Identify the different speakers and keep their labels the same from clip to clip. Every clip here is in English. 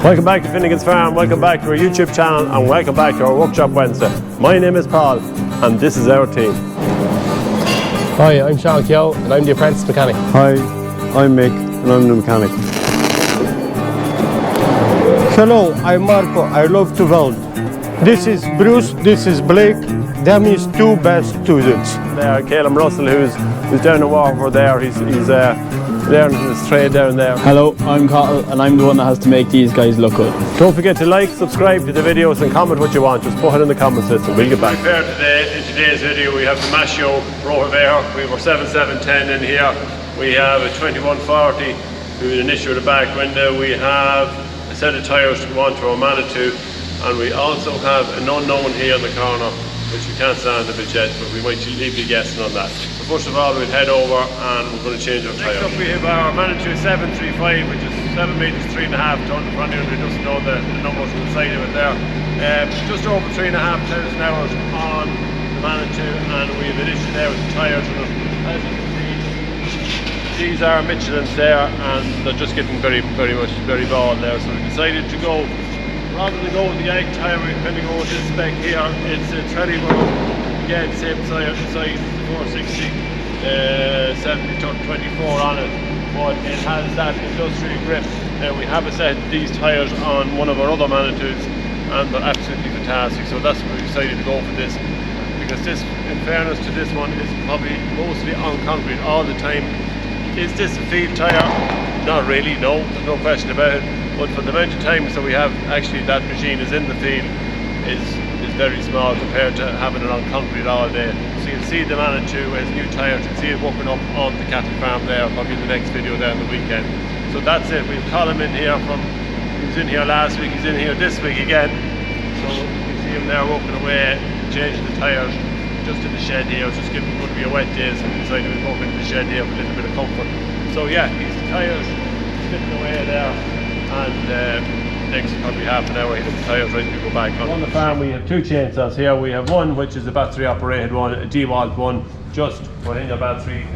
Speaker 1: Welcome back to Finnegan's Farm, welcome back to our YouTube channel, and welcome back to our Workshop Wednesday. My name is Paul, and this is our team.
Speaker 2: Hi, I'm Sean Keogh, and I'm the apprentice mechanic.
Speaker 3: Hi, I'm Mick, and I'm the mechanic.
Speaker 4: Hello, I'm Marco, I love to weld. This is Bruce, this is Blake, them is two best students.
Speaker 1: There, Caleb Russell, who's down the Waterford there, he's learning his trade down there.
Speaker 5: Hello, I'm Cottle, and I'm the one that has to make these guys look good.
Speaker 1: Don't forget to like, subscribe to the videos, and comment what you want. Just put it in the comments and we'll get back. In today's video we have the Maschio Rotovator. We have our 7710 in here. We have a 2140 with an issue at the back window. We have a set of tyres to go on to our Manitou, and we also have an unknown here in the corner, which we can't stand a bit yet, but we might leave you guessing on that. So first of all, we'll head over and we're going to change our tyre. Next up we have our Manitou 735, which is 7 metres, 3.5 tonne. For anyone who doesn't know the numbers on the side of it there. Just over 3,500 hours on the Manitou, and we have an issue there with the tyres. As you can see, these are Michelin's there, and they're just getting very bald there. So we decided to go, rather than go with the egg tyre, we're going to go with this spec here. It's a Trelly Road, again same size, 460, 70/24 on it, but it has that industrial grip. We have a set of these tyres on one of our other Manitous, and they're absolutely fantastic. So that's why we decided to go for this, because this, in fairness to this one, is probably mostly on concrete all the time. Is this a field tyre? Not really, no, there's no question about it. But for the amount of time so we have actually that machine is in the field is very small compared to having it on concrete all day. So you'll see the Manitou as new tyres, you'll see it working up on the cattle farm there, probably in the next video there on the weekend. So that's it. We've Colin in here he was in here last week, he's in here this week again. So you see him there working away, changing the tyres just in the shed here. It's just going to be a wet day, so we decided we'd walk into the shed here for a little bit of comfort. So yeah, these tyres sitting away there. And next probably half an hour hit the tyres ready to go back on the farm. We have two chainsaws here. We have one which is a battery operated one, a Dewalt one, just for hitting a battery,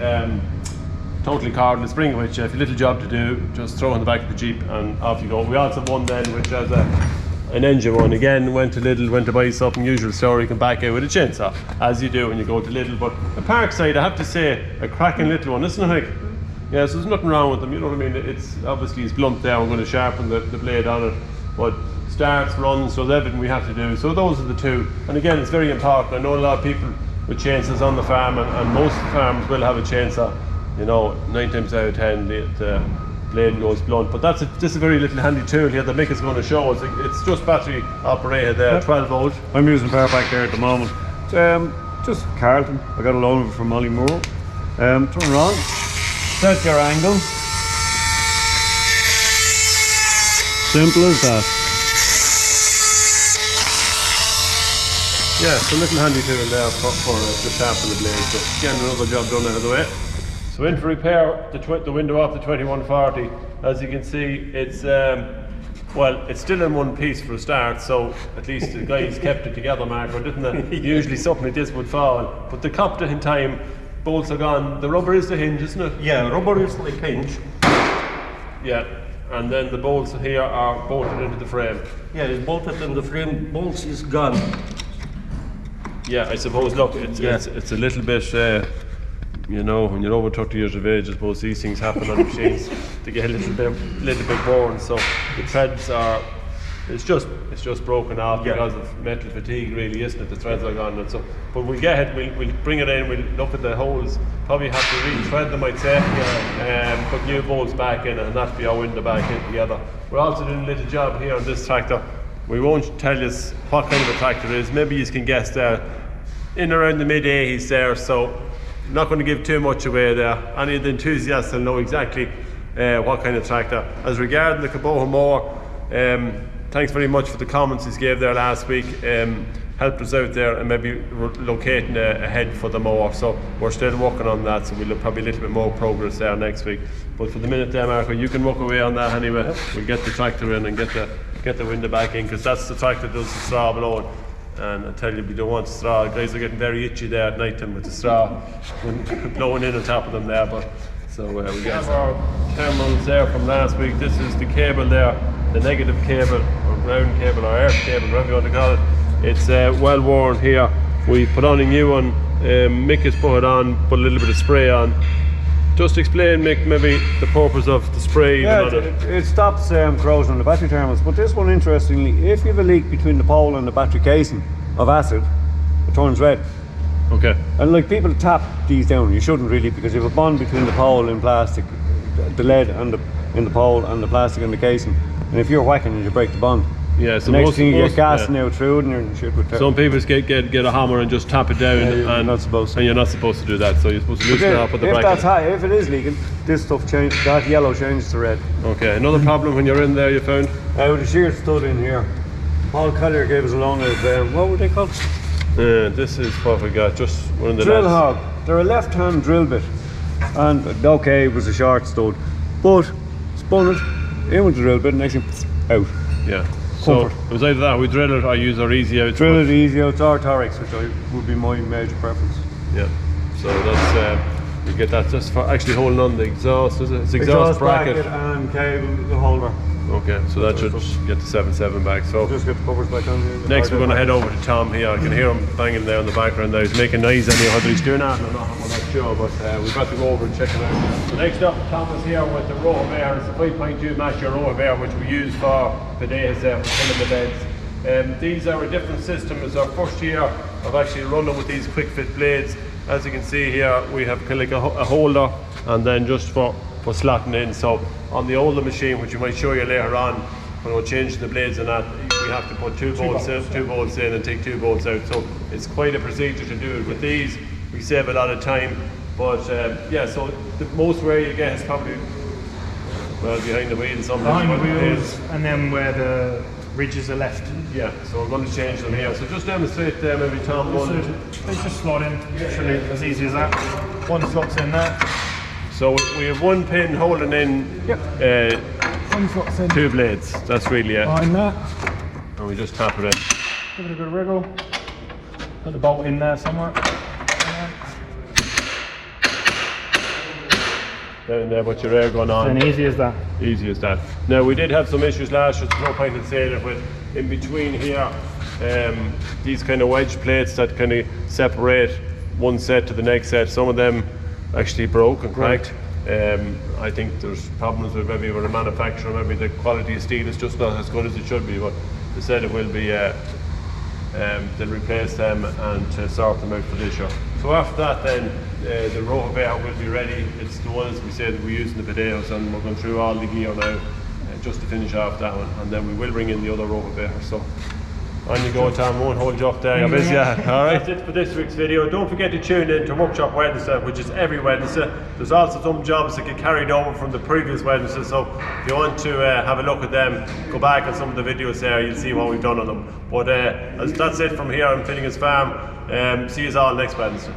Speaker 1: totally cordless, spring, which if you have a little job to do, just throw in the back of the Jeep and off you go. We also have one then which has an engine one. Again, went to Lidl, went to buy something, usual story, you can back out with a chainsaw, as you do when you go to Lidl. But the Parkside, I have to say, a cracking little one, isn't it, Mick? Yeah, so there's nothing wrong with them, you know what I mean? It's obviously it's blunt there, we're going to sharpen the blade on it, but starts, runs, so everything we have to do. So those are the two. And again, it's very important. I know a lot of people with chainsaws on the farm, and most farms will have a chainsaw. You know, 9 times out of 10 the blade goes blunt. But that's just a very little handy tool here that Mick is going to show us. It's just battery operated there, 12 volt.
Speaker 3: I'm using power back there at the moment. Just Carlton, I got a loan of it from Molly Moore. Turn around. Set your angle. Simple as that.
Speaker 1: Yeah, it's a little handy tool there for to sharpen the blade. So again, another job done out of the way. So in to repair the window off the 2140. As you can see, it's well, it's still in one piece for a start. So at least the guys kept it together, Mark, or didn't they? Usually something like this would fall, but they copped it in time. Bolts are gone. The rubber is the hinge, isn't it?
Speaker 4: Yeah, rubber is the hinge.
Speaker 1: Yeah, and then the bolts here are bolted into the frame.
Speaker 4: Yeah, it's bolted in the frame. Bolts is gone.
Speaker 1: Yeah, I suppose. Look, it's a little bit. You know, when you're over 30 years of age, I suppose these things happen on machines. They get a little bit worn. So the threads are. It's just broken off because of metal fatigue, really, isn't it? The threads are gone, and so. But we'll get it. We'll bring it in. We'll look at the holes. Probably have to re-thread them, I'd say. Put new bolts back in, and that'll be our window back in together. We're also doing a little job here on this tractor. We won't tell you what kind of a tractor it is. Maybe you can guess there. In around the mid-80s there. So I'm not going to give too much away there. Any of the enthusiasts will know exactly what kind of tractor. As regarding the Caboha Moore. Thanks very much for the comments he gave there last week. Helped us out there and maybe locating a head for the mower. So we're still working on that, so we'll have probably a little bit more progress there next week. But for the minute there, Marco, you can walk away on that anyway. We'll get the tractor in and get the window back in, because that's the tractor that does the straw blowing. And I tell you, we don't want straw. Guys are getting very itchy there at night time with the straw blowing in on top of them there. But so we have our terminals there from last week. This is the cable there, the negative cable or ground cable or earth cable, whatever you want to call it. It's well worn here. We put on a new one. Mick has put it on, put a little bit of spray on. Just explain, Mick, maybe the purpose of the spray.
Speaker 3: Yeah, it stops corrosion on the battery terminals. But this one, interestingly, if you have a leak between the pole and the battery casing of acid, it turns red.
Speaker 1: Okay.
Speaker 3: And like people tap these down, you shouldn't really, because you have a bond between the pole and plastic, the lead and in the pole and the plastic and the casing. And if you're whacking it, you break the bond.
Speaker 1: Yeah, so
Speaker 3: next thing you get gas now through it and you're in shit with
Speaker 1: some people get a hammer and just tap it down, and
Speaker 3: you're not supposed to.
Speaker 1: And you're not supposed to do that. So you're supposed to loosen it up with the bracket.
Speaker 3: That's high, if it is leaking, this stuff changes. That yellow changes to red.
Speaker 1: Okay. Another problem when you're in there, you found?
Speaker 3: With a shear stud in here. Paul Collier gave us a long what were they called?
Speaker 1: This is what we got. Just one of the
Speaker 3: drill hog. They're a left-hand drill bit, and okay, it was a short stud, but spun it in with the drill bit, and actually out.
Speaker 1: Yeah. So it was either that, we drill it or use our easy out.
Speaker 3: Drill it easy out or Torex, which would be my major preference.
Speaker 1: Yeah. So that's you get that just for actually holding on the exhaust, is it? It's exhaust bracket
Speaker 3: and cable, the holder.
Speaker 1: Okay, so that should get the 7.7 back. So
Speaker 3: just get the covers back on here.
Speaker 1: Next we're going to head over to Tom here. I can hear him banging there in the background there. He's making noise anyhow, whether he's doing that or not, I'm not sure, but we've got to go over and check it out. So next up, Tom is here with the Rotovator. It's a 5.2 Maschio Rotovator, which we use for today's filling the beds. These are a different system. It's our first year of actually running with these quick fit blades. As you can see here, we have kind of like a holder, and then just for slotting in. So on the older machine, which we might show you later on, when we're changing the blades and that, we have to put two bolts in and take 2 bolts out. So it's quite a procedure to do it. With these, we save a lot of time. But yeah, so the most wear you get is probably behind the wheels.
Speaker 6: Behind the wheels, and then where the ridges are left.
Speaker 1: Yeah, so we're going to change them here. So just demonstrate there, maybe Tom.
Speaker 6: They just slot in, literally as easy as that. One slots in there.
Speaker 1: So we have one pin holding in
Speaker 6: One slots in.
Speaker 1: 2 blades. That's really it.
Speaker 6: Behind that.
Speaker 1: And we just tap it in.
Speaker 6: Give it a good wriggle. Put the bolt in there somewhere.
Speaker 1: Down there, but your air going on.
Speaker 6: And easy as that.
Speaker 1: Easy as that. Now we did have some issues last year, there's no point in saying it, but in between here, these kind of wedge plates that kind of separate one set to the next set, some of them actually broke and cracked. I think there's problems with maybe with the manufacturer, maybe the quality of steel is just not as good as it should be, but they said it will be, they'll replace them and to sort them out for this year. So after that then, the Rotovator will be ready. It's the ones we said we use in the potatoes, and we're going through all the gear now just to finish off that one, and then we will bring in the other Rotovator. So on you go, Tom, won't hold you up there, you're busy. Alright, that's it for this week's video. Don't forget to tune in to Workshop Wednesday, which is every Wednesday. There's also some jobs that get carried over from the previous Wednesday, so if you want to have a look at them, go back on some of the videos there, you'll see what we've done on them. But that's it from here on Finnegan's Farm. See you all next Wednesday.